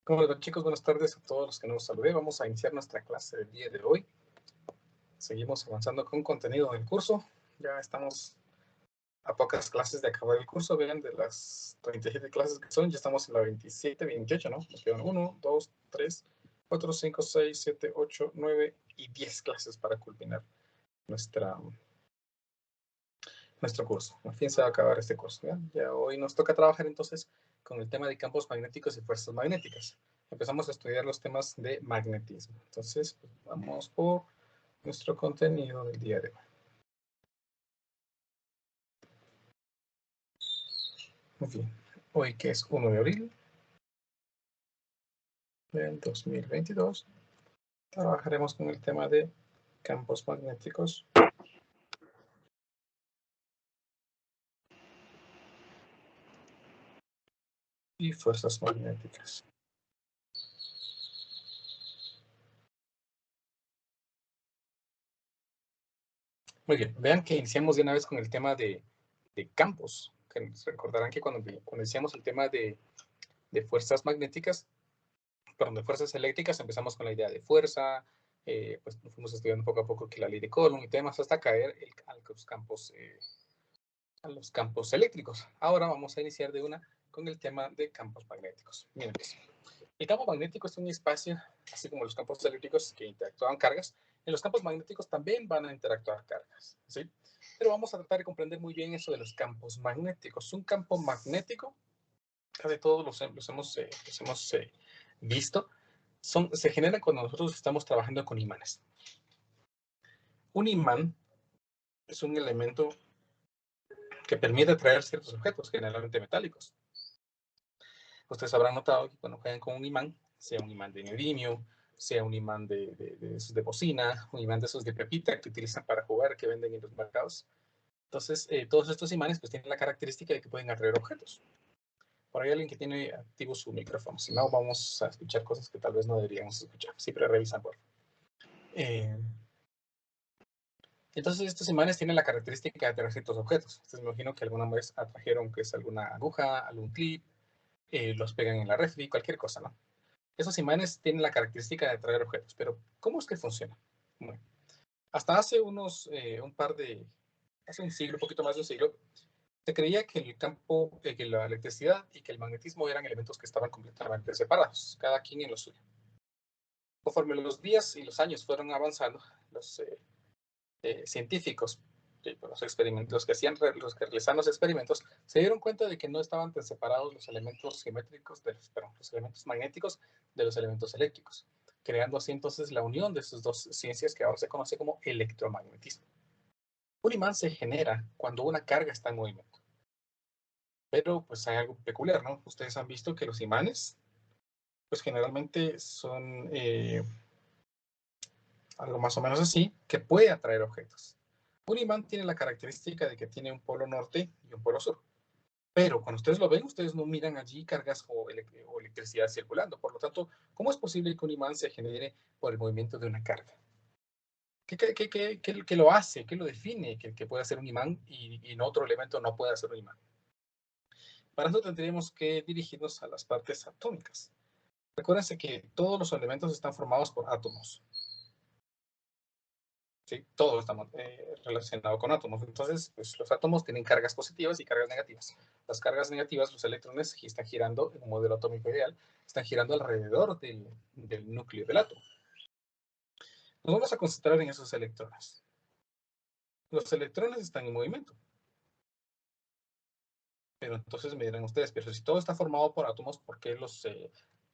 ¿Cómo les va, chicos? Buenas tardes a todos los que nos saludé. Vamos a iniciar nuestra clase del día de hoy. Seguimos avanzando con contenido del curso. Ya estamos a pocas clases de acabar el curso. Vean, de las 37 clases que son, ya estamos en la 27, 28, ¿no? Nos quedan 1, 2, 3, 4, 5, 6, 7, 8, 9 y 10 clases para culminar nuestro curso. Al fin se va a acabar este curso. Ya hoy nos toca trabajar entonces con el tema de campos magnéticos y fuerzas magnéticas. Empezamos a estudiar los temas de magnetismo. Entonces, pues, vamos por nuestro contenido del día de hoy. Muy bien. Hoy, que es 1 de abril del 2022, trabajaremos con el tema de campos magnéticos y fuerzas magnéticas. Muy bien, vean que iniciamos de una vez con el tema de campos. Que recordarán que cuando iniciamos el tema de fuerzas magnéticas, perdón, de fuerzas eléctricas, empezamos con la idea de fuerza, pues fuimos estudiando poco a poco que la ley de Coulomb y temas hasta caer a los campos eléctricos. Ahora vamos a iniciar de una con el tema de campos magnéticos. Miren, pues, el campo magnético es un espacio, así como los campos eléctricos que interactúan cargas. En los campos magnéticos también van a interactuar cargas, ¿sí? Pero vamos a tratar de comprender muy bien eso de los campos magnéticos. Un campo magnético, casi todos los hemos visto, se generan cuando nosotros estamos trabajando con imanes. Un imán es un elemento que permite atraer ciertos objetos, generalmente metálicos. Ustedes habrán notado que cuando juegan con un imán, sea un imán de neodimio, sea un imán de bocina, un imán de esos de pepita que utilizan para jugar, que venden en los mercados. Entonces, todos estos imanes pues tienen la característica de que pueden atraer objetos. Por ahí alguien que tiene activo su micrófono, si no vamos a escuchar cosas que tal vez no deberíamos escuchar. Siempre revisan por favor. Entonces estos imanes tienen la característica de atraer ciertos objetos. Entonces me imagino que alguna vez atrajeron que es alguna aguja, algún clip, los pegan en la refri, cualquier cosa, ¿no? Esos imanes tienen la característica de atraer objetos, pero ¿cómo es que funciona? Bueno, hasta hace hace un siglo, un poquito más de un siglo, se creía que el campo, que la electricidad y que el magnetismo eran elementos que estaban completamente separados, cada quien en lo suyo. Conforme los días y los años fueron avanzando, los científicos, los experimentos que hacían, los que realizaban los experimentos, se dieron cuenta de que no estaban tan separados los elementos geométricos, los elementos magnéticos de los elementos eléctricos, creando así entonces la unión de esas dos ciencias que ahora se conoce como electromagnetismo. Un imán se genera cuando una carga está en movimiento. Pero pues hay algo peculiar, ¿no? Ustedes han visto que los imanes, pues generalmente son algo más o menos así, que puede atraer objetos. Un imán tiene la característica de que tiene un polo norte y un polo sur. Pero cuando ustedes lo ven, ustedes no miran allí cargas o electricidad circulando. Por lo tanto, ¿cómo es posible que un imán se genere por el movimiento de una carga? ¿Qué lo hace? ¿Qué lo define? Que pueda ser un imán y en otro elemento no pueda ser un imán. Para eso tendríamos que dirigirnos a las partes atómicas. Recuérdense que todos los elementos están formados por átomos. ¿Sí? Todo está relacionado con átomos. Entonces, pues, los átomos tienen cargas positivas y cargas negativas. Las cargas negativas, los electrones están girando en un modelo atómico ideal, están girando alrededor del núcleo del átomo. Nos vamos a concentrar en esos electrones. Los electrones están en movimiento. Pero entonces me dirán ustedes, pero si todo está formado por átomos, ¿por qué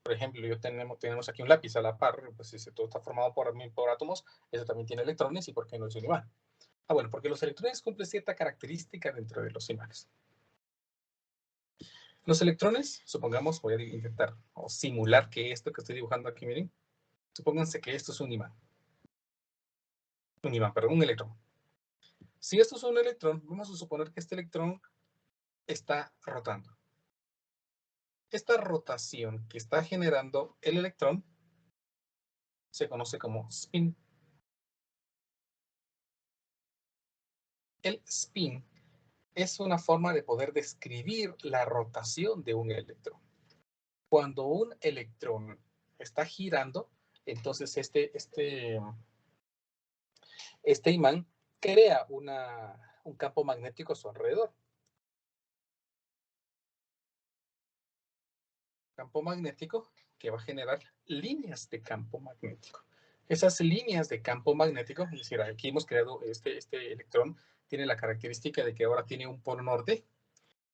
por ejemplo, tenemos aquí un lápiz a la par, pues si todo está formado por átomos, eso también tiene electrones, ¿y por qué no es un imán? Ah, bueno, porque los electrones cumplen cierta característica dentro de los imanes. Los electrones, supongamos, voy a intentar o simular que esto que estoy dibujando aquí, miren, supónganse que esto es un imán. Perdón, un electrón. Si esto es un electrón, vamos a suponer que este electrón está rotando. Esta rotación que está generando el electrón se conoce como spin. El spin es una forma de poder describir la rotación de un electrón. Cuando un electrón está girando, entonces este imán crea un campo magnético a su alrededor. Campo magnético que va a generar líneas de campo magnético. Esas líneas de campo magnético, es decir, aquí hemos creado este electrón, tiene la característica de que ahora tiene un polo norte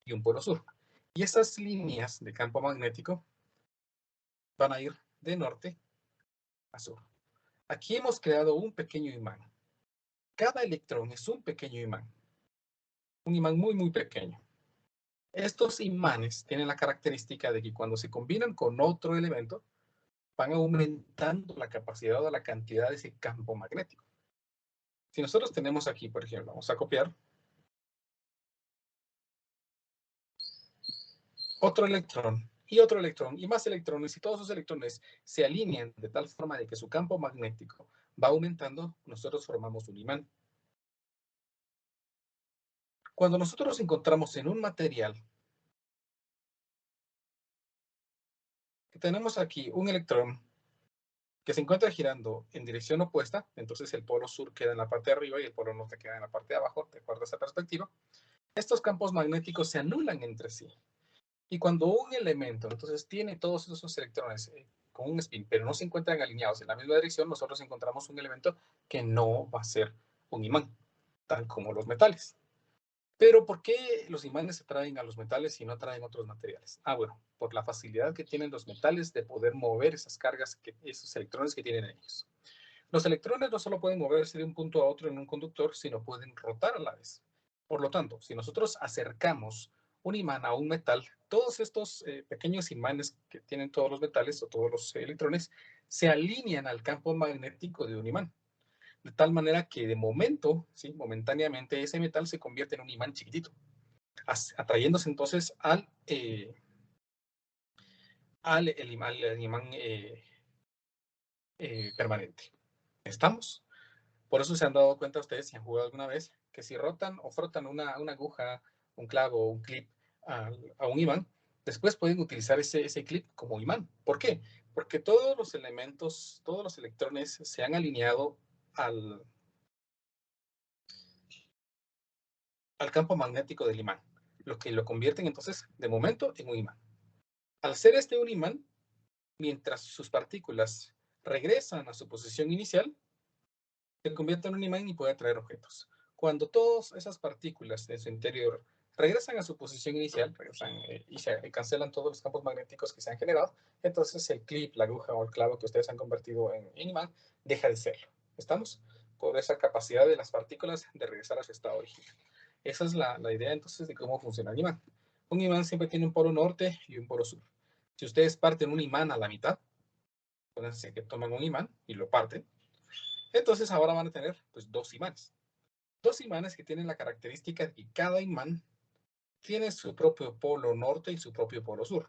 y un polo sur. Y esas líneas de campo magnético van a ir de norte a sur. Aquí hemos creado un pequeño imán. Cada electrón es un pequeño imán. Un imán muy, muy pequeño. Estos imanes tienen la característica de que cuando se combinan con otro elemento, van aumentando la capacidad o la cantidad de ese campo magnético. Si nosotros tenemos aquí, por ejemplo, vamos a copiar otro electrón y más electrones, y todos esos electrones se alinean de tal forma de que su campo magnético va aumentando, nosotros formamos un imán. Cuando nosotros nos encontramos en un material que tenemos aquí un electrón que se encuentra girando en dirección opuesta, entonces el polo sur queda en la parte de arriba y el polo norte queda en la parte de abajo, de acuerdo a esa perspectiva, estos campos magnéticos se anulan entre sí. Y cuando un elemento, entonces, tiene todos esos electrones con un spin, pero no se encuentran alineados en la misma dirección, nosotros encontramos un elemento que no va a ser un imán, tal como los metales. Pero ¿por qué los imanes atraen a los metales y no atraen otros materiales? Bueno, por la facilidad que tienen los metales de poder mover esas cargas, esos electrones que tienen ellos. Los electrones no solo pueden moverse de un punto a otro en un conductor, sino pueden rotar a la vez. Por lo tanto, si nosotros acercamos un imán a un metal, todos estos pequeños imanes que tienen todos los metales o todos los electrones se alinean al campo magnético de un imán. De tal manera que de momento, ¿sí? Momentáneamente, ese metal se convierte en un imán chiquitito, atrayéndose entonces al imán permanente. ¿Estamos? Por eso se han dado cuenta ustedes, si han jugado alguna vez, que si rotan o frotan una aguja, un clavo, un clip a un imán, después pueden utilizar ese clip como imán. ¿Por qué? Porque todos los elementos, todos los electrones se han alineado al campo magnético del imán, lo que lo convierten entonces, de momento, en un imán. Al ser este un imán, mientras sus partículas regresan a su posición inicial, se convierte en un imán y puede atraer objetos. Cuando todas esas partículas en su interior regresan a su posición inicial, y se cancelan todos los campos magnéticos que se han generado, entonces el clip, la aguja o el clavo que ustedes han convertido en imán deja de serlo. ¿Estamos? Por esa capacidad de las partículas de regresar a su estado original. Esa es la idea entonces de cómo funciona el imán. Un imán siempre tiene un polo norte y un polo sur. Si ustedes parten un imán a la mitad, acuérdense que toman un imán y lo parten, entonces ahora van a tener pues dos imanes. Dos imanes que tienen la característica de que cada imán tiene su propio polo norte y su propio polo sur.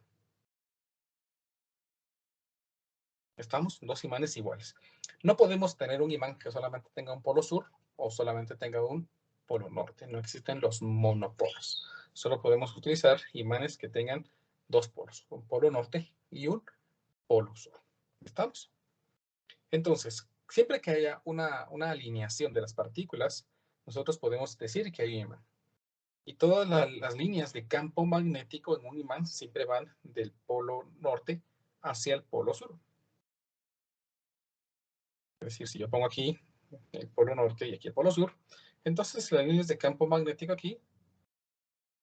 ¿Estamos? Dos imanes iguales. No podemos tener un imán que solamente tenga un polo sur o solamente tenga un polo norte. No existen los monopolos. Solo podemos utilizar imanes que tengan dos polos, un polo norte y un polo sur. ¿Estamos? Entonces, siempre que haya una alineación de las partículas, nosotros podemos decir que hay un imán. Y todas las líneas de campo magnético en un imán siempre van del polo norte hacia el polo sur. Es decir, si yo pongo aquí el polo norte y aquí el polo sur, entonces las líneas de campo magnético aquí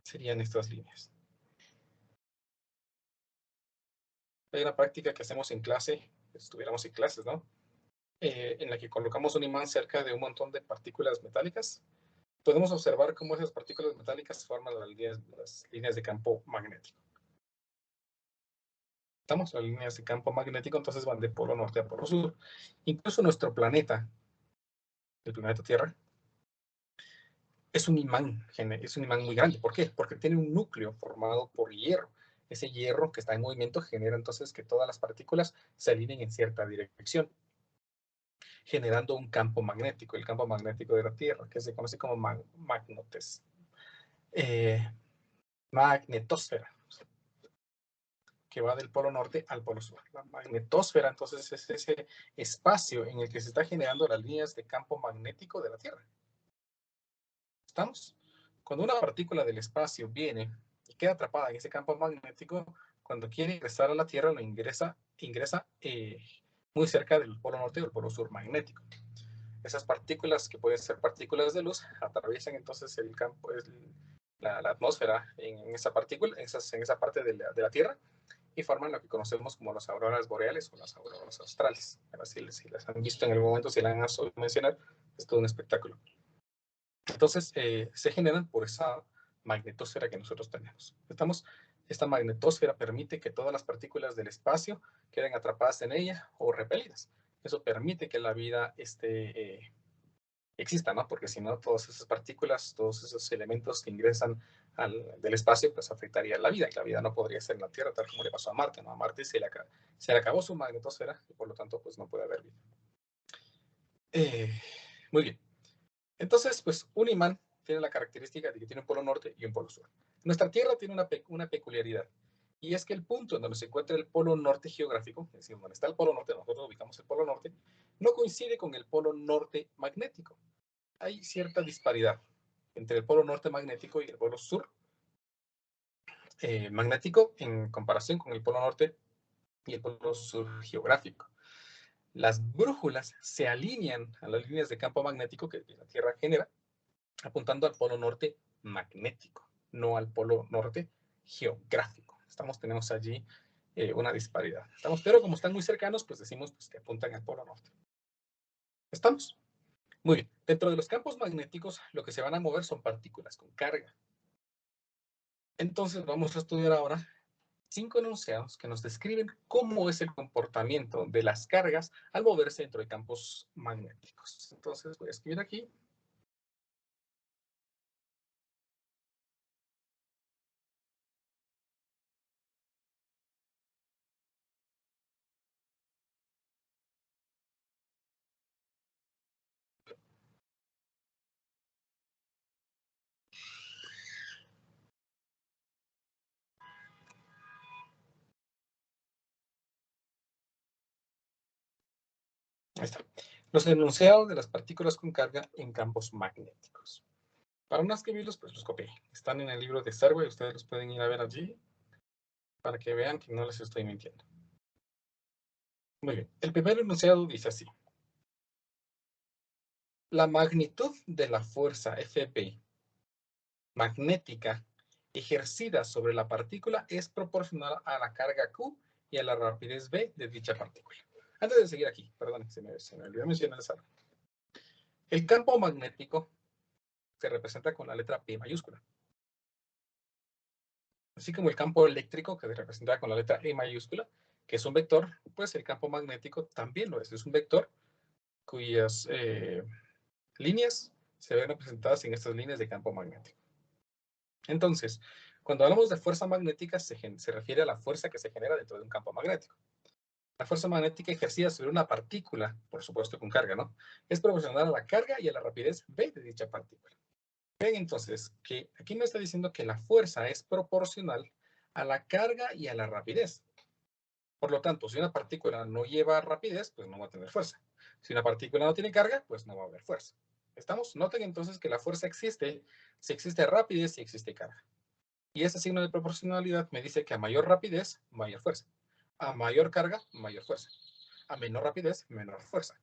serían estas líneas. Hay una práctica que hacemos en clase, si estuviéramos en clases, ¿no? En la que colocamos un imán cerca de un montón de partículas metálicas. Podemos observar cómo esas partículas metálicas forman las líneas de campo magnético. Estamos en las líneas de campo magnético, entonces van de polo norte a polo sur. Incluso nuestro planeta, el planeta Tierra, es un imán muy grande. ¿Por qué? Porque tiene un núcleo formado por hierro. Ese hierro que está en movimiento genera entonces que todas las partículas se alineen en cierta dirección, generando un campo magnético, el campo magnético de la Tierra, que se conoce como magnetosfera. que va del polo norte al polo sur. La magnetosfera, entonces, es ese espacio en el que se está generando las líneas de campo magnético de la Tierra. ¿Estamos? Cuando una partícula del espacio viene y queda atrapada en ese campo magnético, cuando quiere ingresar a la Tierra, lo ingresa muy cerca del polo norte o del polo sur magnético. Esas partículas, que pueden ser partículas de luz, atraviesan entonces el campo, la atmósfera en esa partícula, en esa parte de la Tierra, y forman lo que conocemos como las auroras boreales o las auroras australes. Si las han visto en algún momento, si las han oído mencionar, es todo un espectáculo. Entonces, se generan por esa magnetosfera que nosotros tenemos. Esta magnetosfera permite que todas las partículas del espacio queden atrapadas en ella o repelidas. Eso permite que la vida exista, ¿no? Porque si no, todas esas partículas, todos esos elementos que ingresan del espacio, pues afectaría la vida, y la vida no podría ser en la Tierra, tal como le pasó a Marte, ¿no? A Marte se le acabó su magnetosfera y por lo tanto, pues no puede haber vida. Muy bien. Entonces, pues un imán tiene la característica de que tiene un polo norte y un polo sur. Nuestra Tierra tiene una peculiaridad, y es que el punto en donde se encuentra el polo norte geográfico, es decir, donde está el polo norte, nosotros ubicamos el polo norte, no coincide con el polo norte magnético. Hay cierta disparidad entre el polo norte magnético y el polo sur magnético en comparación con el polo norte y el polo sur geográfico. Las brújulas se alinean a las líneas de campo magnético que la Tierra genera, apuntando al polo norte magnético, no al polo norte geográfico. Tenemos allí una disparidad. Pero como están muy cercanos, pues decimos pues, que apuntan al polo norte. ¿Estamos? Muy bien. Dentro de los campos magnéticos, lo que se van a mover son partículas con carga. Entonces vamos a estudiar ahora 5 enunciados que nos describen cómo es el comportamiento de las cargas al moverse dentro de campos magnéticos. Entonces voy a escribir aquí. Ahí está. Los enunciados de las partículas con carga en campos magnéticos. Para no escribirlos, pues los copié. Están en el libro de Starway, ustedes los pueden ir a ver allí para que vean que no les estoy mintiendo. Muy bien. El primer enunciado dice así. La magnitud de la fuerza Fp magnética ejercida sobre la partícula es proporcional a la carga Q y a la rapidez v de dicha partícula. Antes de seguir aquí, perdón, se me olvidó mencionar algo. El campo magnético se representa con la letra P mayúscula. Así como el campo eléctrico, que se representa con la letra E mayúscula, que es un vector, pues el campo magnético también lo es. Es un vector cuyas líneas se ven representadas en estas líneas de campo magnético. Entonces, cuando hablamos de fuerza magnética, se refiere a la fuerza que se genera dentro de un campo magnético. La fuerza magnética ejercida sobre una partícula, por supuesto con carga, ¿no? Es proporcional a la carga y a la rapidez v de dicha partícula. Ven entonces que aquí me está diciendo que la fuerza es proporcional a la carga y a la rapidez. Por lo tanto, si una partícula no lleva rapidez, pues no va a tener fuerza. Si una partícula no tiene carga, pues no va a haber fuerza. ¿Estamos? Noten entonces que la fuerza existe si existe rapidez y existe carga. Y ese signo de proporcionalidad me dice que a mayor rapidez, mayor fuerza. A mayor carga, mayor fuerza. A menor rapidez, menor fuerza.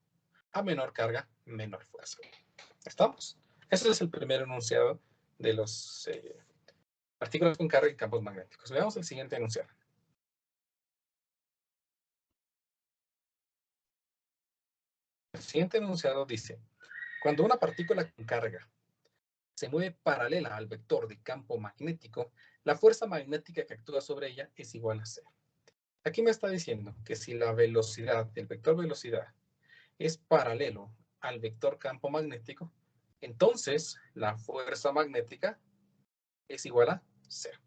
A menor carga, menor fuerza. ¿Estamos? Ese es el primer enunciado de los partículas con carga y campos magnéticos. Veamos el siguiente enunciado. El siguiente enunciado dice, cuando una partícula con carga se mueve paralela al vector de campo magnético, la fuerza magnética que actúa sobre ella es igual a cero. Aquí me está diciendo que si la velocidad, el vector velocidad, es paralelo al vector campo magnético, entonces la fuerza magnética es igual a cero.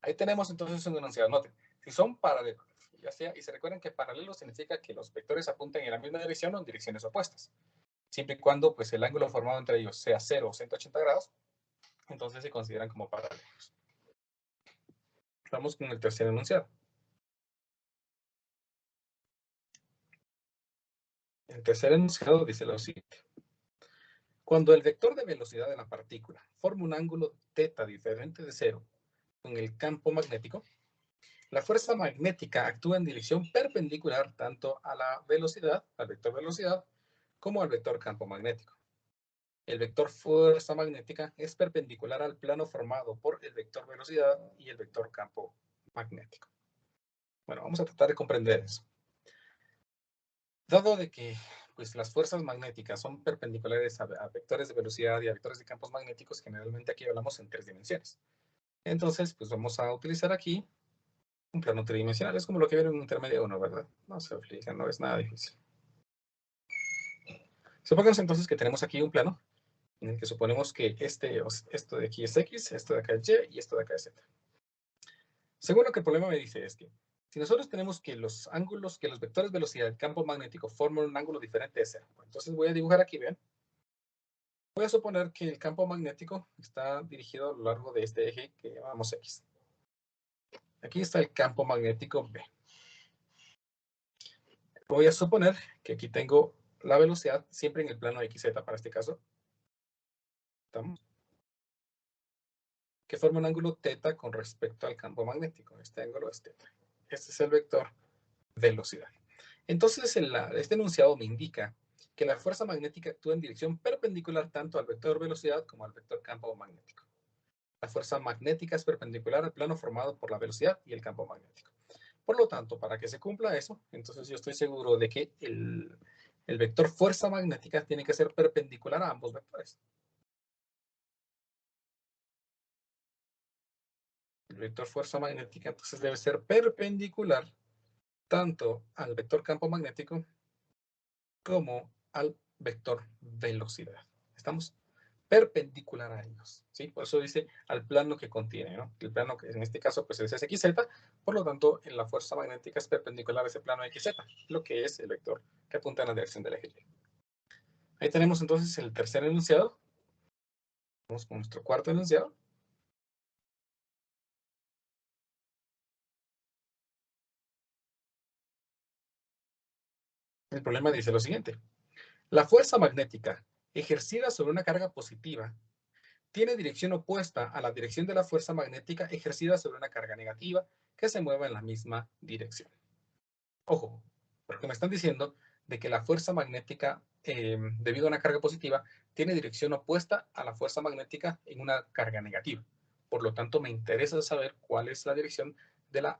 Ahí tenemos entonces un enunciado. Noten, si son paralelos, ya sea, y se recuerden que paralelo significa que los vectores apuntan en la misma dirección o en direcciones opuestas. Siempre y cuando pues, el ángulo formado entre ellos sea 0 o 180 grados, entonces se consideran como paralelos. Vamos con el tercer enunciado. El tercer enunciado dice lo siguiente. Cuando el vector de velocidad de la partícula forma un ángulo θ diferente de cero con el campo magnético, la fuerza magnética actúa en dirección perpendicular tanto a la velocidad, al vector velocidad, como al vector campo magnético. El vector fuerza magnética es perpendicular al plano formado por el vector velocidad y el vector campo magnético. Bueno, vamos a tratar de comprender eso. Dado de que pues, las fuerzas magnéticas son perpendiculares a vectores de velocidad y a vectores de campos magnéticos, generalmente aquí hablamos en 3 dimensiones. Entonces, pues vamos a utilizar aquí un plano tridimensional. Es como lo que ven en un intermedio 1, ¿verdad? No se aflijan, no es nada difícil. Supongamos entonces que tenemos aquí un plano en el que suponemos que esto de aquí es X, esto de acá es Y y esto de acá es Z. Según lo que el problema me dice es que si nosotros tenemos que los ángulos, que los vectores de velocidad del campo magnético forman un ángulo diferente de cero, entonces voy a dibujar aquí, vean. Voy a suponer que el campo magnético está dirigido a lo largo de este eje que llamamos X. Aquí está el campo magnético B. Voy a suponer que aquí tengo la velocidad siempre en el plano XZ para este caso. ¿Estamos? Que forma un ángulo θ con respecto al campo magnético. Este ángulo es θ. Este es el vector velocidad. Entonces, este enunciado me indica que la fuerza magnética actúa en dirección perpendicular tanto al vector velocidad como al vector campo magnético. La fuerza magnética es perpendicular al plano formado por la velocidad y el campo magnético. Por lo tanto, para que se cumpla eso, entonces yo estoy seguro de que el vector fuerza magnética tiene que ser perpendicular a ambos vectores. El vector fuerza magnética entonces debe ser perpendicular tanto al vector campo magnético como al vector velocidad. ¿Estamos? Perpendicular a ellos, ¿sí? Por eso dice al plano que contiene, ¿no? El plano que en este caso pues es XZ, por lo tanto en la fuerza magnética es perpendicular a ese plano XZ, lo que es el vector que apunta en la dirección del eje Y. Ahí tenemos entonces el tercer enunciado. Vamos con nuestro cuarto enunciado. El problema dice lo siguiente. La fuerza magnética ejercida sobre una carga positiva tiene dirección opuesta a la dirección de la fuerza magnética ejercida sobre una carga negativa que se mueva en la misma dirección. Ojo, porque me están diciendo de que la fuerza magnética, debido a una carga positiva, tiene dirección opuesta a la fuerza magnética en una carga negativa. Por lo tanto, me interesa saber cuál es la dirección de la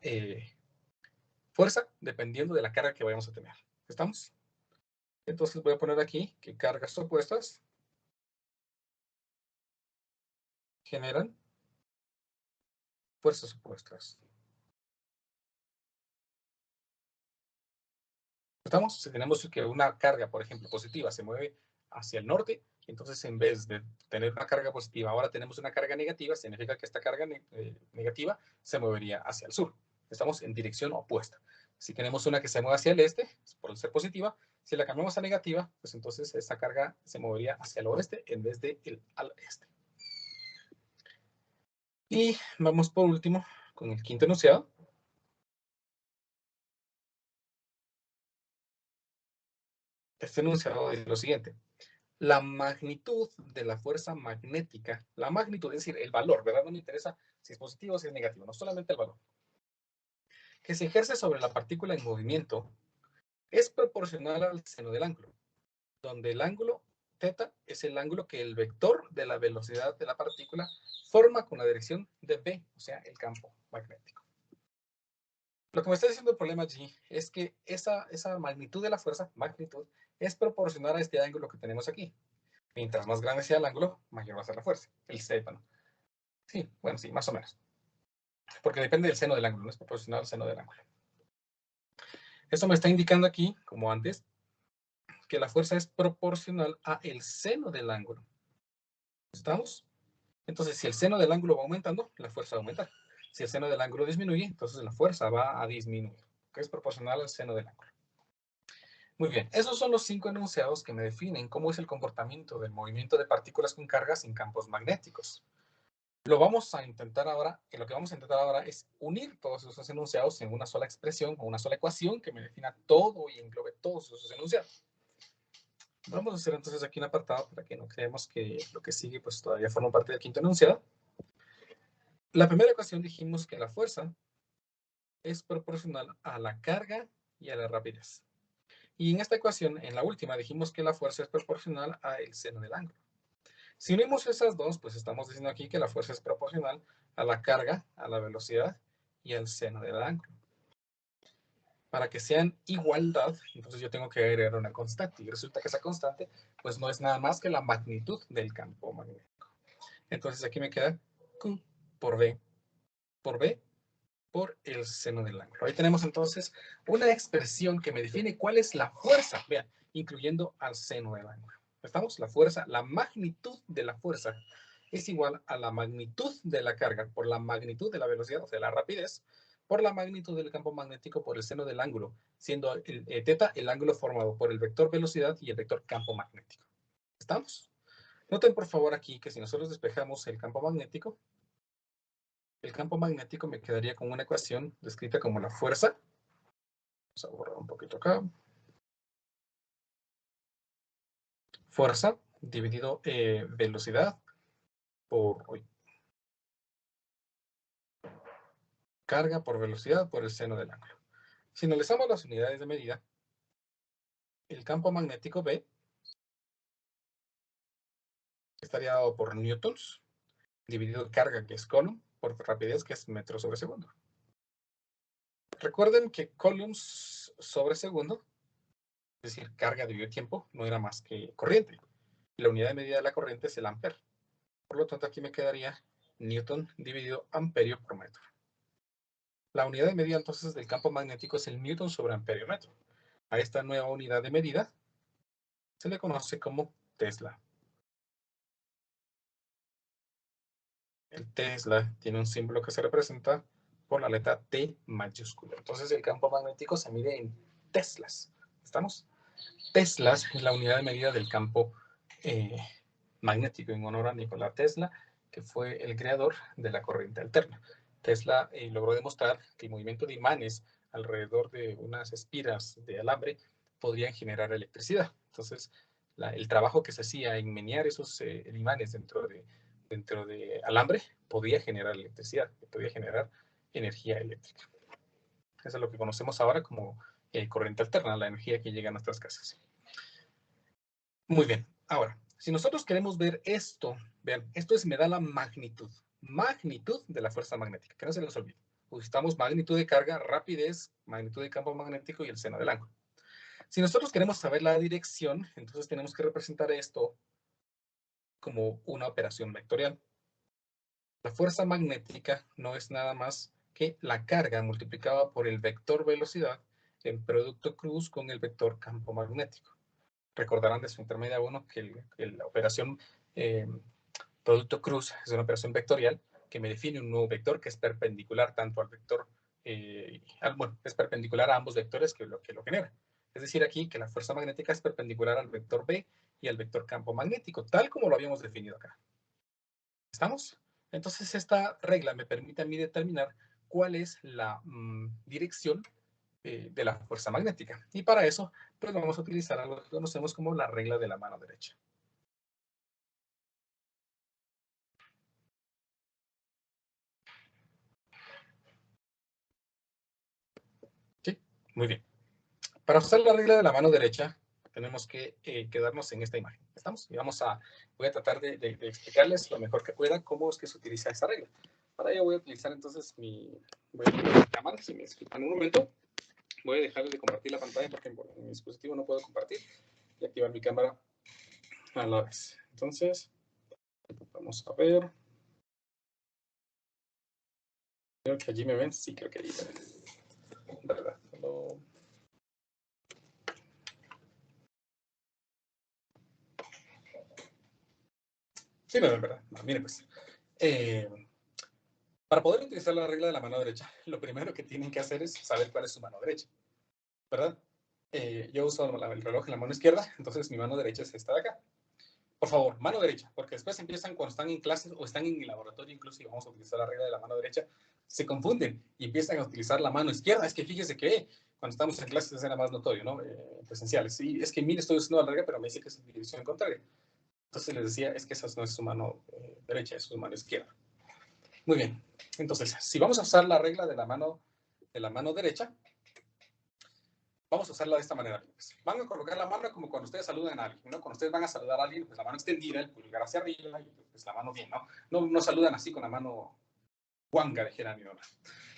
fuerza dependiendo de la carga que vayamos a tener. ¿Estamos? Entonces voy a poner aquí que cargas opuestas generan fuerzas opuestas. ¿Estamos? Si tenemos que una carga, por ejemplo, positiva se mueve hacia el norte, entonces en vez de tener una carga positiva, ahora tenemos una carga negativa, significa que esta carga negativa se movería hacia el sur. Estamos en dirección opuesta. Si tenemos una que se mueve hacia el este, por ser positiva, si la cambiamos a negativa, pues entonces esta carga se movería hacia el oeste en vez de al este. Y vamos por último con el quinto enunciado. Este enunciado dice lo siguiente. La magnitud de la fuerza magnética, la magnitud, es decir, el valor, ¿verdad? No me interesa si es positivo o si es negativo, no solamente el valor, que se ejerce sobre la partícula en movimiento, es proporcional al seno del ángulo, donde el ángulo θ es el ángulo que el vector de la velocidad de la partícula forma con la dirección de B, o sea, el campo magnético. Lo que me está diciendo el problema allí es que esa magnitud de la fuerza, magnitud, es proporcional a este ángulo que tenemos aquí. Mientras más grande sea el ángulo, mayor va a ser la fuerza, el seno. Sí, bueno, sí, más o menos. Porque depende del seno del ángulo, no es proporcional al seno del ángulo. Esto me está indicando aquí, como antes, que la fuerza es proporcional a el seno del ángulo. ¿Estamos? Entonces, si el seno del ángulo va aumentando, la fuerza va a aumentar. Si el seno del ángulo disminuye, entonces la fuerza va a disminuir, que es proporcional al seno del ángulo. Muy bien, esos son los 5 enunciados que me definen cómo es el comportamiento del movimiento de partículas con cargas en campos magnéticos. Lo que vamos a intentar ahora es unir todos esos enunciados en una sola expresión o una sola ecuación que me defina todo y englobe todos esos enunciados. Vamos a hacer entonces aquí un apartado para que no creamos que lo que sigue pues todavía forma parte del quinto enunciado. La primera ecuación dijimos que la fuerza es proporcional a la carga y a la rapidez. Y en esta ecuación, en la última, dijimos que la fuerza es proporcional al seno del ángulo. Si unimos esas dos, pues estamos diciendo aquí que la fuerza es proporcional a la carga, a la velocidad y al seno del ángulo. Para que sean igualdad, entonces yo tengo que agregar una constante. Y resulta que esa constante, pues no es nada más que la magnitud del campo magnético. Entonces aquí me queda Q por B por el seno del ángulo. Ahí tenemos entonces una expresión que me define cuál es la fuerza, vean, incluyendo al seno del ángulo. ¿Estamos? La fuerza, la magnitud de la fuerza es igual a la magnitud de la carga por la magnitud de la velocidad, o sea, la rapidez, por la magnitud del campo magnético por el seno del ángulo, siendo el teta el ángulo formado por el vector velocidad y el vector campo magnético. ¿Estamos? Noten por favor aquí que si nosotros despejamos el campo magnético me quedaría con una ecuación descrita como la fuerza. Vamos a borrar un poquito acá. Fuerza dividido velocidad por carga por velocidad por el seno del ángulo. Si analizamos las unidades de medida, el campo magnético B estaría dado por newtons, dividido carga, que es coulomb, por rapidez, que es metros sobre segundo. Recuerden que coulombs sobre segundo, es decir, carga dividido tiempo, no era más que corriente. La unidad de medida de la corriente es el ampere. Por lo tanto, aquí me quedaría newton dividido amperio por metro. La unidad de medida entonces del campo magnético es el newton sobre amperio metro. A esta nueva unidad de medida se le conoce como Tesla. El Tesla tiene un símbolo que se representa por la letra T mayúscula. Entonces el campo magnético se mide en teslas. ¿Estamos? Teslas es la unidad de medida del campo magnético, en honor a Nikola Tesla, que fue el creador de la corriente alterna. Tesla logró demostrar que el movimiento de imanes alrededor de unas espiras de alambre podrían generar electricidad. Entonces, el trabajo que se hacía en menear esos imanes dentro de alambre podía generar electricidad, podía generar energía eléctrica. Eso es lo que conocemos ahora como corriente alterna, la energía que llega a nuestras casas. Muy bien. Ahora, si nosotros queremos ver esto, vean, esto me da la magnitud de la fuerza magnética, que no se les olvide. Necesitamos magnitud de carga, rapidez, magnitud de campo magnético y el seno del ángulo. Si nosotros queremos saber la dirección, entonces tenemos que representar esto como una operación vectorial. La fuerza magnética no es nada más que la carga multiplicada por el vector velocidad en producto cruz con el vector campo magnético. Recordarán de su intermedia 1 que la operación producto cruz es una operación vectorial que me define un nuevo vector que es perpendicular tanto al vector, bueno, es perpendicular a ambos vectores que lo genera. Es decir, aquí que la fuerza magnética es perpendicular al vector B y al vector campo magnético, tal como lo habíamos definido acá. ¿Estamos? Entonces, esta regla me permite a mí determinar cuál es la dirección de la fuerza magnética. Y para eso, pues vamos a utilizar algo que conocemos como la regla de la mano derecha. ¿Sí? Muy bien. Para usar la regla de la mano derecha, tenemos que quedarnos en esta imagen. ¿Estamos? Y voy a tratar de explicarles lo mejor que pueda cómo es que se utiliza esta regla. Para ello voy a utilizar entonces mi cámara. Si me explican un momento, voy a dejar de compartir la pantalla porque en mi dispositivo no puedo compartir y activar mi cámara a la vez. Entonces, vamos a ver. Creo que allí me ven. Sí, creo que allí me ven. ¿Verdad? No. Sí me ven, ¿verdad? No, miren pues. Para poder utilizar la regla de la mano derecha, lo primero que tienen que hacer es saber cuál es su mano derecha, ¿verdad? Yo uso el reloj en la mano izquierda, entonces mi mano derecha es esta de acá. Por favor, mano derecha, porque después empiezan cuando están en clases o están en el laboratorio, incluso y vamos a utilizar la regla de la mano derecha, se confunden y empiezan a utilizar la mano izquierda. Es que fíjese que Cuando estamos en clases era más notorio, ¿no? Presenciales. Y es que mire, estoy usando la regla, pero me dice que es dirección contraria. Entonces les decía, es que esa no es su mano derecha, es su mano izquierda. Muy bien. Entonces, si vamos a usar la regla de la mano derecha, vamos a usarla de esta manera. Van a colocar la mano como cuando ustedes saludan a alguien, ¿no? Cuando ustedes van a saludar a alguien, pues la mano extendida, el pulgar hacia arriba, y pues la mano bien, ¿no? No saludan así con la mano guanga de Geranio, ¿no?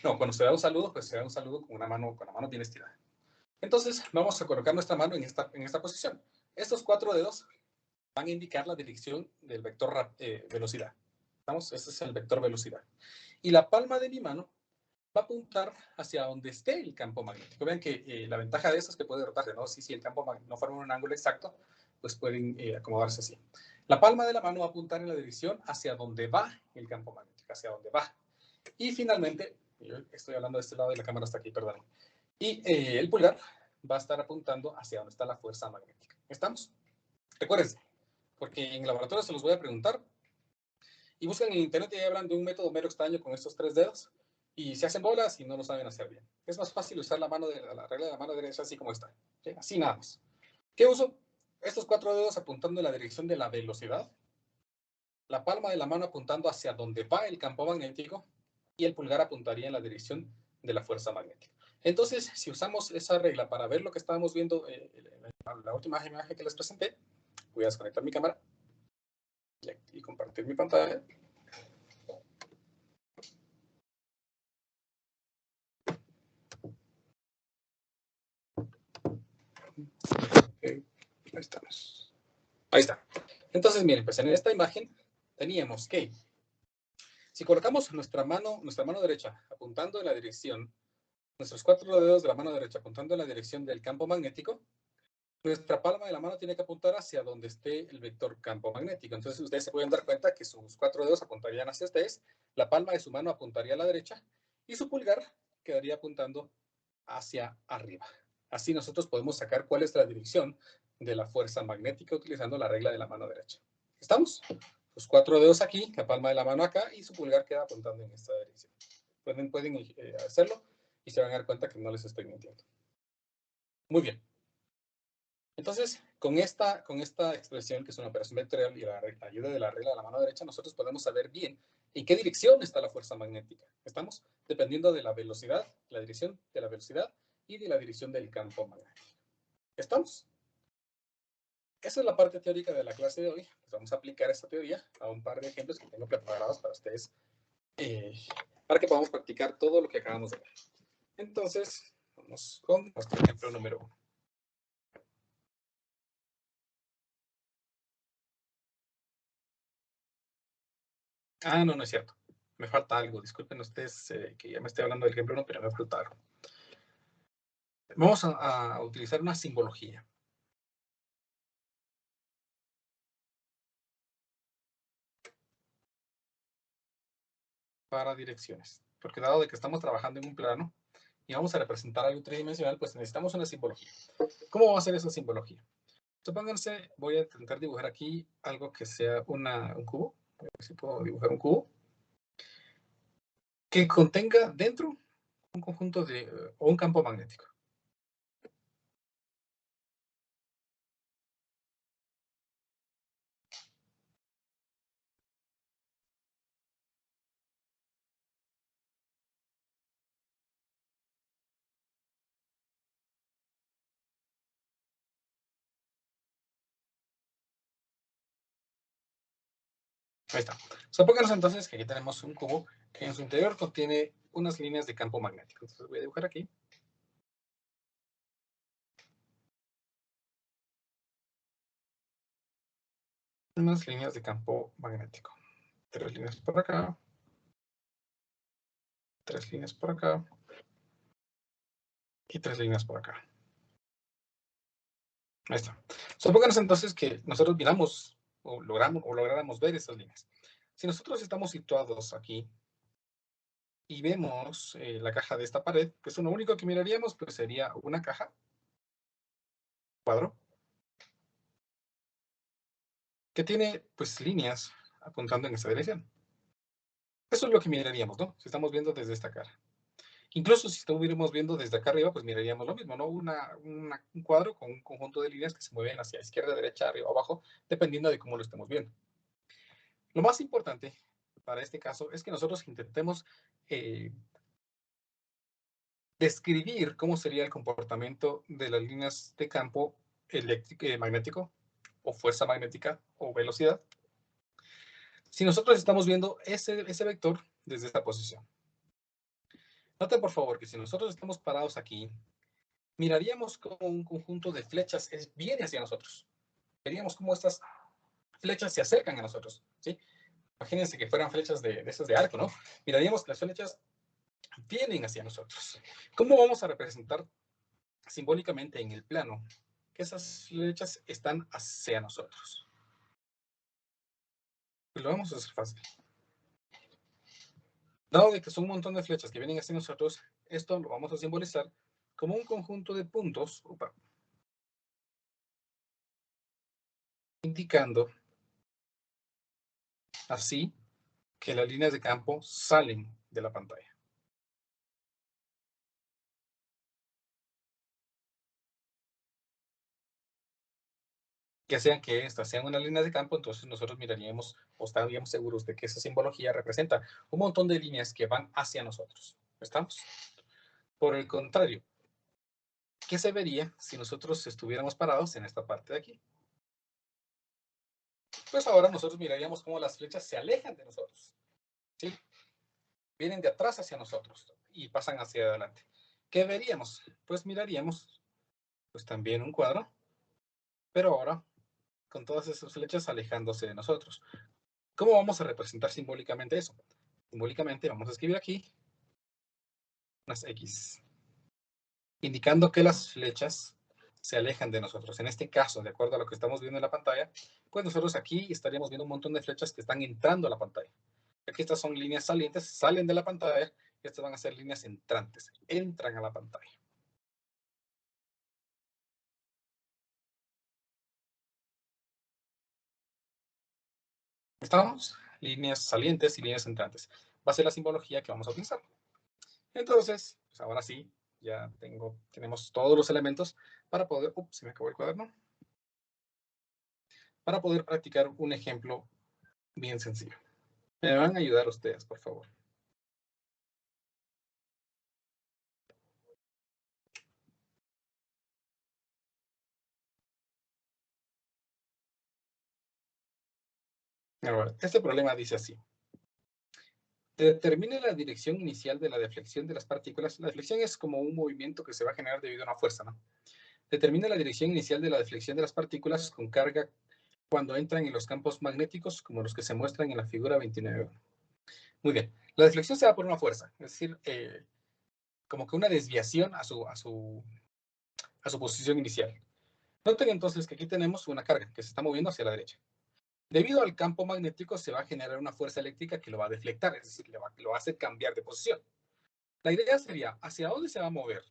No, cuando se da un saludo, pues se da un saludo con la mano bien estirada. Entonces, vamos a colocar nuestra mano en esta posición. Estos 4 dedos van a indicar la dirección del vector velocidad. ¿Estamos? Este es el vector velocidad. Y la palma de mi mano va a apuntar hacia donde esté el campo magnético. Vean que la ventaja de eso es que puede rotarse, ¿no? Si el campo no forma un ángulo exacto, pues pueden acomodarse así. La palma de la mano va a apuntar en la dirección hacia donde va el campo magnético, hacia donde va. Y finalmente, yo estoy hablando de este lado y la cámara está aquí, perdón. Y el pulgar va a estar apuntando hacia donde está la fuerza magnética. ¿Estamos? Recuérdense, porque en el laboratorio se los voy a preguntar y buscan en internet y hablan de un método mero extraño con estos 3 dedos y se hacen bolas y no lo saben hacer bien. Es más fácil usar la regla de la mano derecha así como está. ¿Sí? Así nada más. ¿Qué uso? Estos 4 dedos apuntando en la dirección de la velocidad, la palma de la mano apuntando hacia donde va el campo magnético y el pulgar apuntaría en la dirección de la fuerza magnética. Entonces, si usamos esa regla para ver lo que estábamos viendo en la última imagen que les presenté, voy a desconectar mi cámara y compartir mi pantalla. Okay, ahí estamos. Ahí está. Entonces, miren, pues en esta imagen teníamos que, si colocamos nuestra mano derecha apuntando en la dirección, nuestros 4 dedos de la mano derecha apuntando en la dirección del campo magnético, nuestra palma de la mano tiene que apuntar hacia donde esté el vector campo magnético. Entonces, ustedes se pueden dar cuenta que sus 4 dedos apuntarían hacia ustedes, la palma de su mano apuntaría a la derecha y su pulgar quedaría apuntando hacia arriba. Así nosotros podemos sacar cuál es la dirección de la fuerza magnética utilizando la regla de la mano derecha. ¿Estamos? Los 4 dedos aquí, la palma de la mano acá y su pulgar queda apuntando en esta dirección. Pueden hacerlo y se van a dar cuenta que no les estoy mintiendo. Muy bien. Entonces, con esta expresión, que es una operación vectorial y la ayuda de la regla de la mano derecha, nosotros podemos saber bien en qué dirección está la fuerza magnética. ¿Estamos? Dependiendo de la velocidad, la dirección de la velocidad y de la dirección del campo magnético. ¿Estamos? Esa es la parte teórica de la clase de hoy. Pues vamos a aplicar esta teoría a un par de ejemplos que tengo preparados para ustedes, para que podamos practicar todo lo que acabamos de ver. Entonces, vamos con nuestro ejemplo número 1. Ah, no, no es cierto. Me falta algo. Disculpen ustedes que ya me estoy hablando del ejemplo 1, pero me falta algo. Vamos a utilizar una simbología. Para direcciones. Porque dado de que estamos trabajando en un plano y vamos a representar algo tridimensional, pues necesitamos una simbología. ¿Cómo va a ser esa simbología? Supónganse, voy a intentar dibujar aquí algo que sea un cubo. A ver si puedo dibujar un cubo. Que contenga dentro un conjunto o un campo magnético. Ahí está. Supónganos entonces que aquí tenemos un cubo que en su interior contiene unas líneas de campo magnético. Entonces voy a dibujar aquí. Unas líneas de campo magnético. 3 líneas por acá. 3 líneas por acá. Y 3 líneas por acá. Ahí está. Supónganos entonces que nosotros miramos o lográramos ver esas líneas. Si nosotros estamos situados aquí y vemos la caja de esta pared, pues lo único que miraríamos pues sería una caja, cuadro, que tiene pues líneas apuntando en esa dirección. Eso es lo que miraríamos, ¿no? Si estamos viendo desde esta cara. Incluso si estuviéramos viendo desde acá arriba, pues miraríamos lo mismo, ¿no? Un cuadro con un conjunto de líneas que se mueven hacia izquierda, derecha, arriba, abajo, dependiendo de cómo lo estemos viendo. Lo más importante para este caso es que nosotros intentemos describir cómo sería el comportamiento de las líneas de campo eléctrico, magnético, o fuerza magnética, o velocidad, si nosotros estamos viendo ese vector desde esta posición. Noten, por favor, que si nosotros estamos parados aquí, miraríamos como un conjunto de flechas viene hacia nosotros. Veríamos cómo estas flechas se acercan a nosotros, ¿sí? Imagínense que fueran flechas de esas de arco, ¿no? Miraríamos que las flechas vienen hacia nosotros. ¿Cómo vamos a representar simbólicamente en el plano que esas flechas están hacia nosotros? Pues lo vamos a hacer fácil. Dado de que son un montón de flechas que vienen hacia nosotros, esto lo vamos a simbolizar como un conjunto de puntos, indicando así que las líneas de campo salen de la pantalla. Ya sean que estas sean unas líneas de campo, entonces nosotros miraríamos o estaríamos seguros de que esa simbología representa un montón de líneas que van hacia nosotros. ¿Estamos? Por el contrario, ¿qué se vería si nosotros estuviéramos parados en esta parte de aquí? Pues ahora nosotros miraríamos cómo las flechas se alejan de nosotros, ¿sí? Vienen de atrás hacia nosotros y pasan hacia adelante. ¿Qué veríamos? Pues miraríamos pues también un cuadro, pero ahora con todas esas flechas alejándose de nosotros. ¿Cómo vamos a representar simbólicamente eso? Simbólicamente vamos a escribir aquí unas X, indicando que las flechas se alejan de nosotros. En este caso, de acuerdo a lo que estamos viendo en la pantalla, pues nosotros aquí estaríamos viendo un montón de flechas que están entrando a la pantalla. Aquí estas son líneas salientes, salen de la pantalla, y estas van a ser líneas entrantes, entran a la pantalla. ¿Estamos? Líneas salientes y líneas entrantes. Va a ser la simbología que vamos a utilizar. Entonces, pues ahora sí, ya tenemos todos los elementos para poder, se me acabó el cuaderno, para poder practicar un ejemplo bien sencillo. Me van a ayudar ustedes, por favor. Ahora, este problema dice así. Determine la dirección inicial de la deflexión de las partículas. La deflexión es como un movimiento que se va a generar debido a una fuerza, ¿no? Determine la dirección inicial de la deflexión de las partículas con carga cuando entran en los campos magnéticos, como los que se muestran en la figura 29. Muy bien. La deflexión se da por una fuerza, es decir, como que una desviación a su posición inicial. Noten entonces que aquí tenemos una carga que se está moviendo hacia la derecha. Debido al campo magnético se va a generar una fuerza eléctrica que lo va a deflectar, es decir, lo va a hacer cambiar de posición. La idea sería, ¿hacia dónde se va a mover?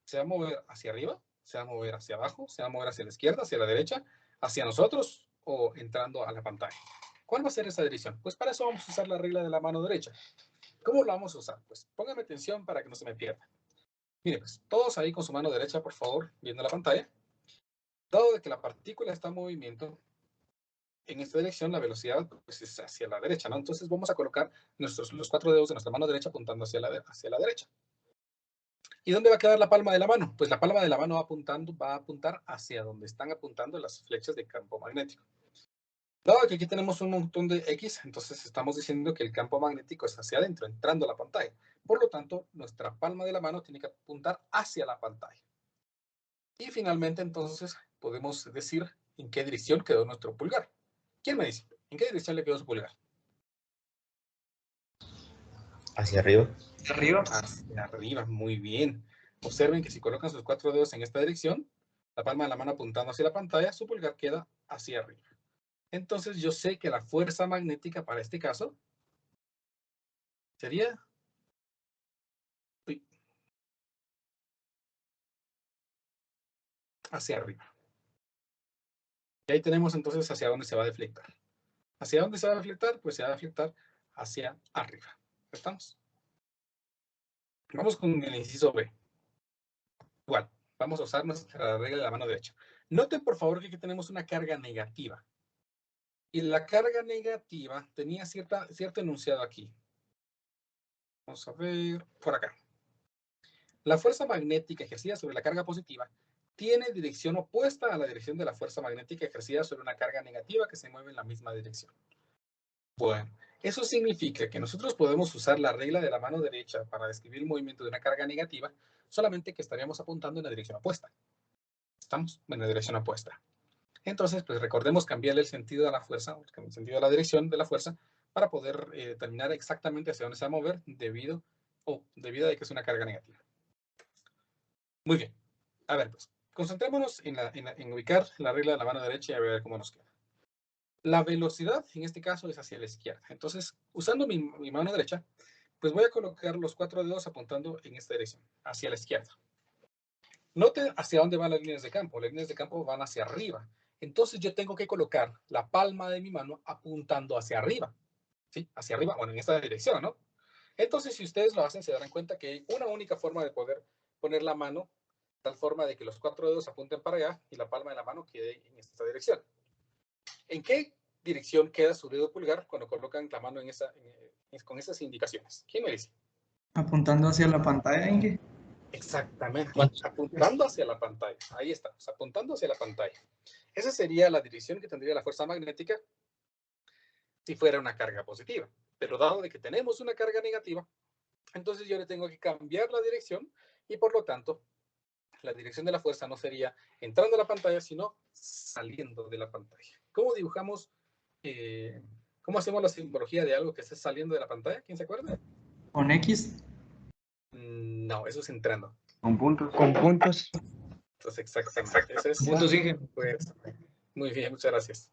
¿Se va a mover hacia arriba? ¿Se va a mover hacia abajo? ¿Se va a mover hacia la izquierda, hacia la derecha, hacia nosotros o entrando a la pantalla? ¿Cuál va a ser esa dirección? Pues para eso vamos a usar la regla de la mano derecha. ¿Cómo la vamos a usar? Pues póngame atención para que no se me pierda. Miren, pues todos ahí con su mano derecha, por favor, viendo la pantalla. Dado de que la partícula está en movimiento, en esta dirección la velocidad pues, es hacia la derecha, ¿no? Entonces vamos a colocar los 4 dedos de nuestra mano derecha apuntando hacia la derecha. ¿Y dónde va a quedar la palma de la mano? Pues la palma de la mano va a apuntar hacia donde están apuntando las flechas de campo magnético. Dado que aquí tenemos un montón de X, entonces estamos diciendo que el campo magnético es hacia adentro, entrando a la pantalla. Por lo tanto, nuestra palma de la mano tiene que apuntar hacia la pantalla. Y finalmente, entonces, podemos decir en qué dirección quedó nuestro pulgar. ¿Quién me dice? ¿En qué dirección le quedó su pulgar? Hacia arriba. Arriba. Hacia arriba, muy bien. Observen que si colocan sus 4 dedos en esta dirección, la palma de la mano apuntando hacia la pantalla, su pulgar queda hacia arriba. Entonces yo sé que la fuerza magnética para este caso sería hacia arriba. Y ahí tenemos entonces hacia dónde se va a deflectar. ¿Hacia dónde se va a deflectar? Pues se va a deflectar hacia arriba. ¿Estamos? Vamos con el inciso B. Igual, vamos a usar nuestra regla de la mano derecha. Noten, por favor, que aquí tenemos una carga negativa. Y la carga negativa tenía cierto enunciado aquí. Vamos a ver por acá. La fuerza magnética ejercida sobre la carga positiva tiene dirección opuesta a la dirección de la fuerza magnética ejercida sobre una carga negativa que se mueve en la misma dirección. Bueno, eso significa que nosotros podemos usar la regla de la mano derecha para describir el movimiento de una carga negativa, solamente que estaríamos apuntando en la dirección opuesta. Estamos en la dirección opuesta. Entonces, pues recordemos cambiarle el sentido a la fuerza, el sentido a la dirección de la fuerza, para poder determinar exactamente hacia dónde se va a mover debido a que es una carga negativa. Muy bien. A ver, pues, concentrémonos en ubicar la regla de la mano derecha y a ver cómo nos queda. La velocidad, en este caso, es hacia la izquierda. Entonces, usando mi mano derecha, pues voy a colocar los 4 dedos apuntando en esta dirección, hacia la izquierda. Noten hacia dónde van las líneas de campo. Las líneas de campo van hacia arriba. Entonces, yo tengo que colocar la palma de mi mano apuntando hacia arriba. ¿Sí? Hacia arriba, bueno, en esta dirección, ¿no? Entonces, si ustedes lo hacen, se darán cuenta que hay una única forma de poder poner la mano, tal forma de que los 4 dedos apunten para allá y la palma de la mano quede en esta dirección. ¿En qué dirección queda su dedo pulgar cuando colocan la mano con esas indicaciones? ¿Quién me dice? Apuntando hacia la pantalla, Inge. Exactamente, apuntando hacia la pantalla. Ahí estamos, apuntando hacia la pantalla. Esa sería la dirección que tendría la fuerza magnética si fuera una carga positiva. Pero dado de que tenemos una carga negativa, entonces yo le tengo que cambiar la dirección y por lo tanto la dirección de la fuerza no sería entrando a la pantalla, sino saliendo de la pantalla. ¿Cómo dibujamos, cómo hacemos la simbología de algo que esté saliendo de la pantalla? ¿Quién se acuerda? ¿Con X? No, eso es entrando. Con puntos. Con puntos. Entonces, exactamente. Ese es Puntos, Inge. Pues, muy bien, muchas gracias.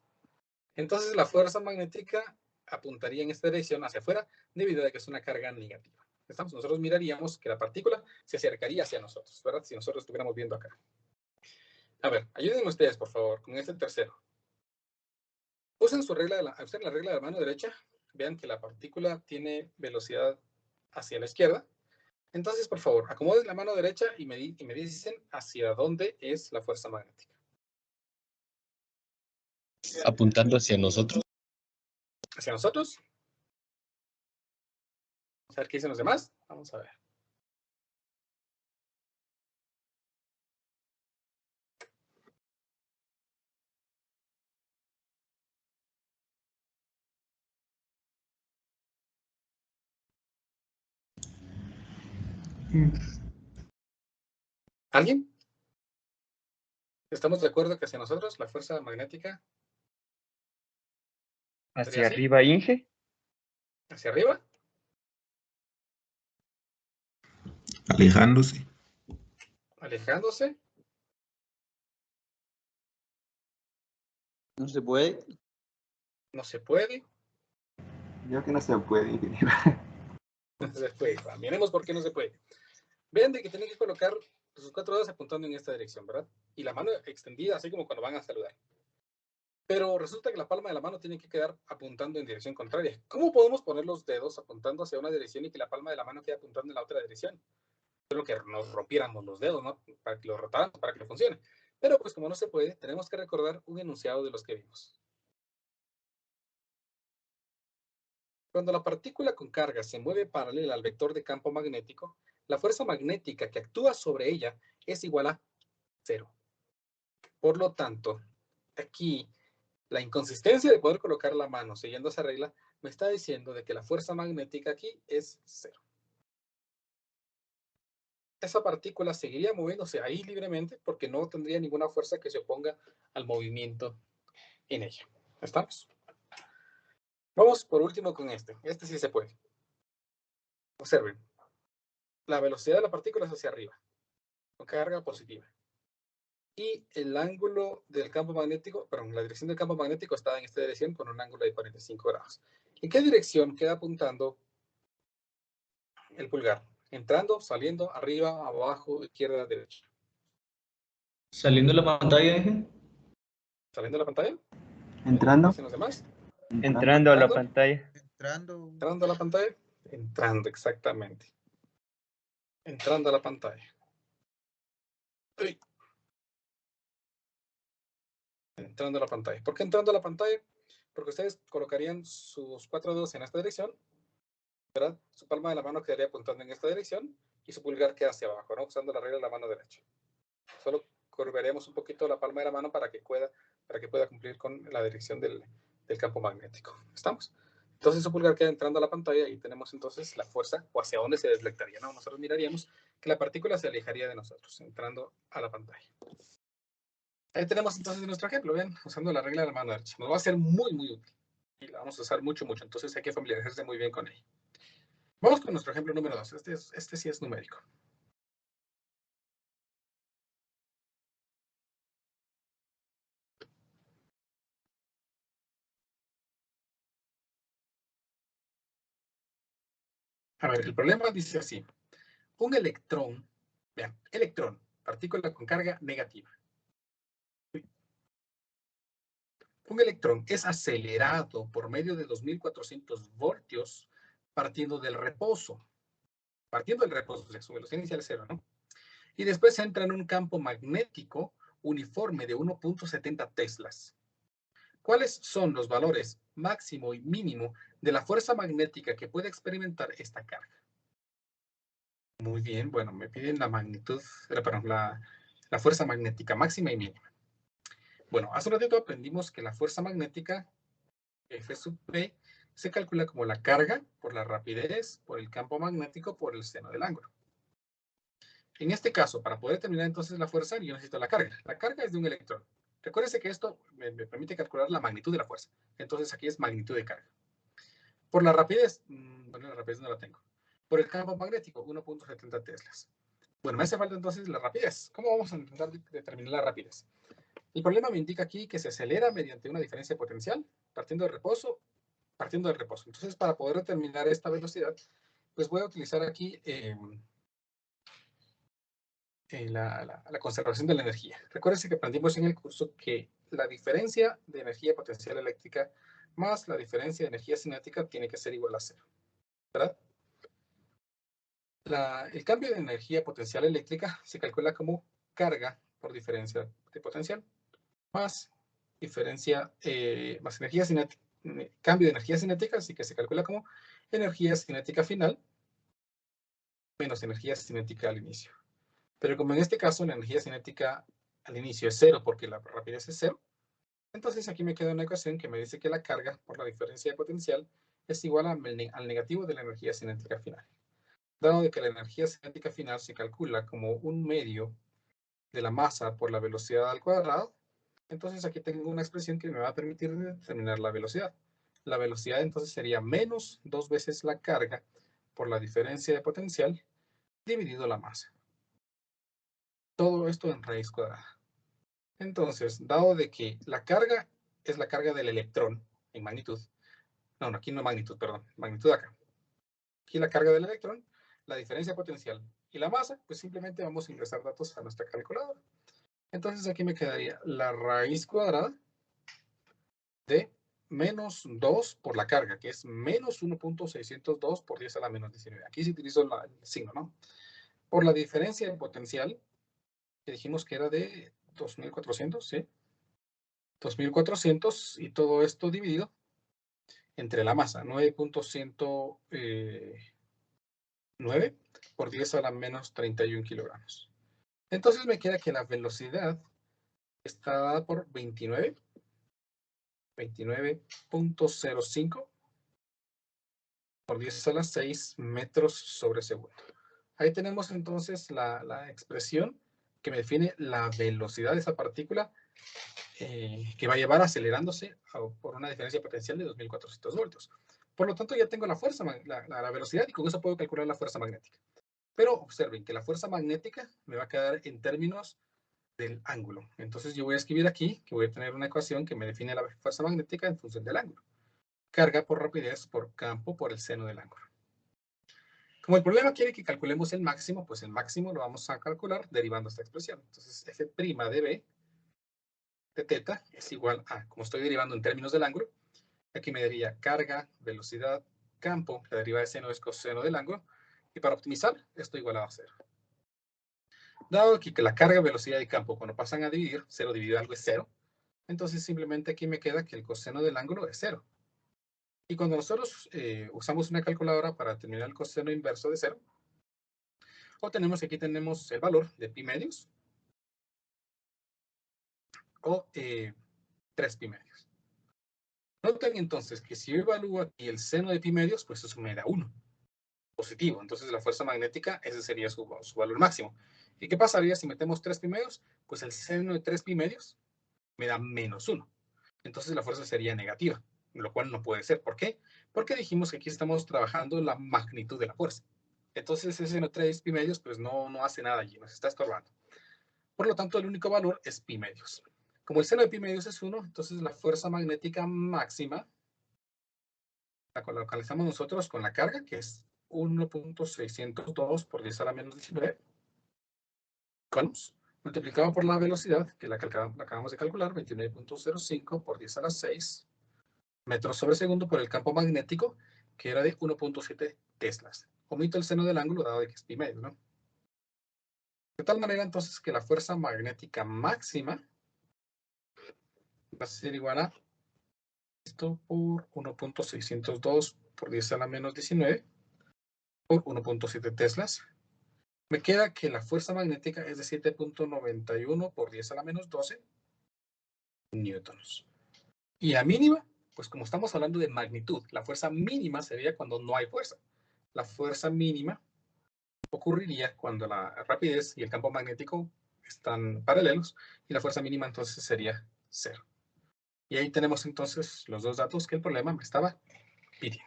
Entonces, la fuerza magnética apuntaría en esta dirección hacia afuera debido a que es una carga negativa. ¿Estamos? Nosotros miraríamos que la partícula se acercaría hacia nosotros, ¿verdad? Si nosotros estuviéramos viendo acá. A ver, ayúdenme ustedes, por favor, con este tercero. Usen la regla de la mano derecha. Vean que la partícula tiene velocidad hacia la izquierda. Entonces, por favor, acomoden la mano derecha y me dicen hacia dónde es la fuerza magnética. Apuntando hacia nosotros. ¿Hacia nosotros? Vamos a ver qué dicen los demás. Vamos a ver. ¿Alguien? ¿Estamos de acuerdo que hacia nosotros la fuerza magnética? Hacia arriba, Inge. ¿Hacia arriba? Alejándose. ¿Alejándose? No se puede. ¿No se puede? Yo que no se puede, ingeniero. No se puede. Miremos por qué no se puede. Vean de que tienen que colocar sus 4 dedos apuntando en esta dirección, ¿verdad? Y la mano extendida, así como cuando van a saludar. Pero resulta que la palma de la mano tiene que quedar apuntando en dirección contraria. ¿Cómo podemos poner los dedos apuntando hacia una dirección y que la palma de la mano quede apuntando en la otra dirección? Creo que nos rompiéramos los dedos, ¿no? Para que lo rotáramos, para que lo funcione. Pero pues como no se puede, tenemos que recordar un enunciado de los que vimos. Cuando la partícula con carga se mueve paralela al vector de campo magnético, la fuerza magnética que actúa sobre ella es igual a 0. Por lo tanto, aquí la inconsistencia de poder colocar la mano siguiendo esa regla me está diciendo de que la fuerza magnética aquí es 0. Esa partícula seguiría moviéndose ahí libremente porque no tendría ninguna fuerza que se oponga al movimiento en ella. ¿Estamos? Vamos por último con este. Este sí se puede. Observen. La velocidad de la partícula es hacia arriba, con carga positiva. Y el ángulo del campo magnético, perdón, la dirección del campo magnético está en esta dirección con un ángulo de 45 grados. ¿En qué dirección queda apuntando el pulgar? Entrando, saliendo, arriba, abajo, izquierda, derecha. ¿Saliendo de la pantalla, Inge? ¿Saliendo de la pantalla? Entrando. ¿Dicen los demás? Entrando a la pantalla. Entrando a la pantalla. Entrando, exactamente. entrando a la pantalla. Uy. Entrando a la pantalla. ¿Por qué entrando a la pantalla? Porque ustedes colocarían sus 4 dedos en esta dirección, ¿verdad? Su palma de la mano quedaría apuntando en esta dirección y su pulgar queda hacia abajo, ¿no? Usando la regla de la mano derecha. Solo curvaríamos un poquito la palma de la mano para que pueda cumplir con la dirección del campo magnético. ¿Estamos? Entonces su pulgar queda entrando a la pantalla y tenemos entonces la fuerza o hacia dónde se deflectaría, ¿no? Nosotros miraríamos que la partícula se alejaría de nosotros, entrando a la pantalla. Ahí tenemos entonces nuestro ejemplo, ¿ven? Usando la regla de la mano derecha. Nos va a ser muy, muy útil. Y la vamos a usar mucho, mucho. Entonces hay que familiarizarse muy bien con ella. Vamos con nuestro ejemplo número 2. Este sí es numérico. A ver, el problema dice así. Un electrón, vean, electrón, partícula con carga negativa. Un electrón es acelerado por medio de 2400 voltios partiendo del reposo. Partiendo del reposo, o sea, su velocidad inicial es 0, ¿no? Y después entra en un campo magnético uniforme de 1.70 teslas. ¿Cuáles son los valores máximo y mínimo de la fuerza magnética que puede experimentar esta carga? Muy bien, bueno, me piden la magnitud, perdón, la fuerza magnética máxima y mínima. Bueno, hace un ratito aprendimos que la fuerza magnética, F sub P, se calcula como la carga por la rapidez, por el campo magnético, por el seno del ángulo. En este caso, para poder determinar entonces la fuerza, yo necesito la carga. La carga es de un electrón. Recuérdense que esto me permite calcular la magnitud de la fuerza. Entonces aquí es magnitud de carga. Por la rapidez, bueno, la rapidez no la tengo. Por el campo magnético, 1.70 teslas. Bueno, me hace falta entonces la rapidez. ¿Cómo vamos a intentar determinar la rapidez? El problema me indica aquí que se acelera mediante una diferencia potencial, partiendo del reposo. Entonces, para poder determinar esta velocidad, pues voy a utilizar aquí la conservación de la energía. Recuérdense que aprendimos en el curso que la diferencia de energía potencial eléctrica más la diferencia de energía cinética tiene que ser igual a 0, ¿verdad? El cambio de energía potencial eléctrica se calcula como carga por diferencia de potencial más diferencia, más energía cinética, cambio de energía cinética, así que se calcula como energía cinética final menos energía cinética al inicio. Pero como en este caso la energía cinética al inicio es 0 porque la rapidez es 0, entonces aquí me queda una ecuación que me dice que la carga por la diferencia de potencial es igual al negativo de la energía cinética final. Dado de que la energía cinética final se calcula como un medio de la masa por la velocidad al cuadrado, entonces aquí tengo una expresión que me va a permitir determinar la velocidad. La velocidad entonces sería menos 2 veces la carga por la diferencia de potencial dividido la masa. Todo esto en raíz cuadrada. Entonces, dado de que la carga es la carga del electrón en magnitud, no, aquí no magnitud, perdón, magnitud acá. Aquí la carga del electrón, la diferencia potencial y la masa, pues simplemente vamos a ingresar datos a nuestra calculadora. Entonces aquí me quedaría la raíz cuadrada de menos 2 por la carga, que es menos 1.602 por 10 a la menos 19. Aquí sí utilizo el signo, ¿no? Por la diferencia de potencial, que dijimos que era de 2.400, ¿sí? 2.400 y todo esto dividido entre la masa, 9.109 por 10 a la menos 31 kilogramos. Entonces me queda que la velocidad está dada por 29.05 por 10 a la 6 metros sobre segundo. Ahí tenemos entonces la expresión que me define la velocidad de esa partícula que va a llevar acelerándose por una diferencia potencial de 2.400 voltios. Por lo tanto, ya tengo la fuerza, la velocidad, y con eso puedo calcular la fuerza magnética. Pero observen que la fuerza magnética me va a quedar en términos del ángulo. Entonces yo voy a escribir aquí que voy a tener una ecuación que me define la fuerza magnética en función del ángulo. Carga por rapidez por campo por el seno del ángulo. Como el problema quiere que calculemos el máximo, pues el máximo lo vamos a calcular derivando esta expresión. Entonces f' de b de teta es igual a, como estoy derivando en términos del ángulo, aquí me daría carga, velocidad, campo, la derivada de seno es coseno del ángulo, Y para optimizar, esto igualado a 0. Dado aquí que la carga, velocidad y campo, cuando pasan a dividir, 0 dividido algo es 0, entonces simplemente aquí me queda que el coseno del ángulo es 0. Y cuando nosotros usamos una calculadora para determinar el coseno inverso de 0, obtenemos que aquí tenemos el valor de pi medios o 3 pi medios. Noten entonces que si yo evalúo aquí el seno de pi medios, pues eso me da 1. Positivo. Entonces la fuerza magnética, ese sería su valor máximo. ¿Y qué pasaría si metemos 3 pi medios? Pues el seno de 3 pi medios me da menos 1. Entonces la fuerza sería negativa, lo cual no puede ser. ¿Por qué? Porque dijimos que aquí estamos trabajando la magnitud de la fuerza. Entonces ese seno de 3 pi medios pues no hace nada allí, nos está estorbando. Por lo tanto, el único valor es pi medios. Como el seno de pi medios es 1, entonces la fuerza magnética máxima la localizamos nosotros con la carga, que es 1.602 por 10 a la menos 19 coulombs, multiplicado por la velocidad, que la acabamos de calcular, 29.05 por 10 a la 6 metros sobre segundo, por el campo magnético, que era de 1.7 teslas. Omito el seno del ángulo, dado que es pi medio, ¿no? De tal manera, entonces, que la fuerza magnética máxima va a ser igual a esto por 1.602 por 10 a la menos 19 por 1.7 teslas. Me queda que la fuerza magnética es de 7.91 por 10 a la menos 12 newtons. Y la mínima, pues como estamos hablando de magnitud, la fuerza mínima sería cuando no hay fuerza. La fuerza mínima ocurriría cuando la rapidez y el campo magnético están paralelos, y la fuerza mínima entonces sería 0. Y ahí tenemos entonces los dos datos que el problema me estaba pidiendo.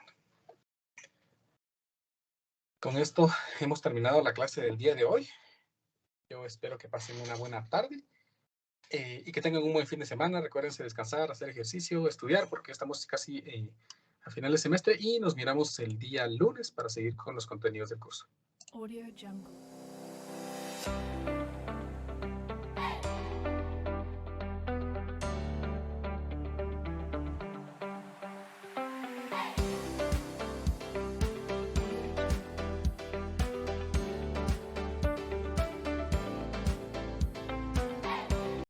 Con esto hemos terminado la clase del día de hoy. Yo espero que pasen una buena tarde y que tengan un buen fin de semana. Recuérdense descansar, hacer ejercicio, estudiar, porque estamos casi a final de semestre, y nos miramos el día lunes para seguir con los contenidos del curso. Audio Jungle.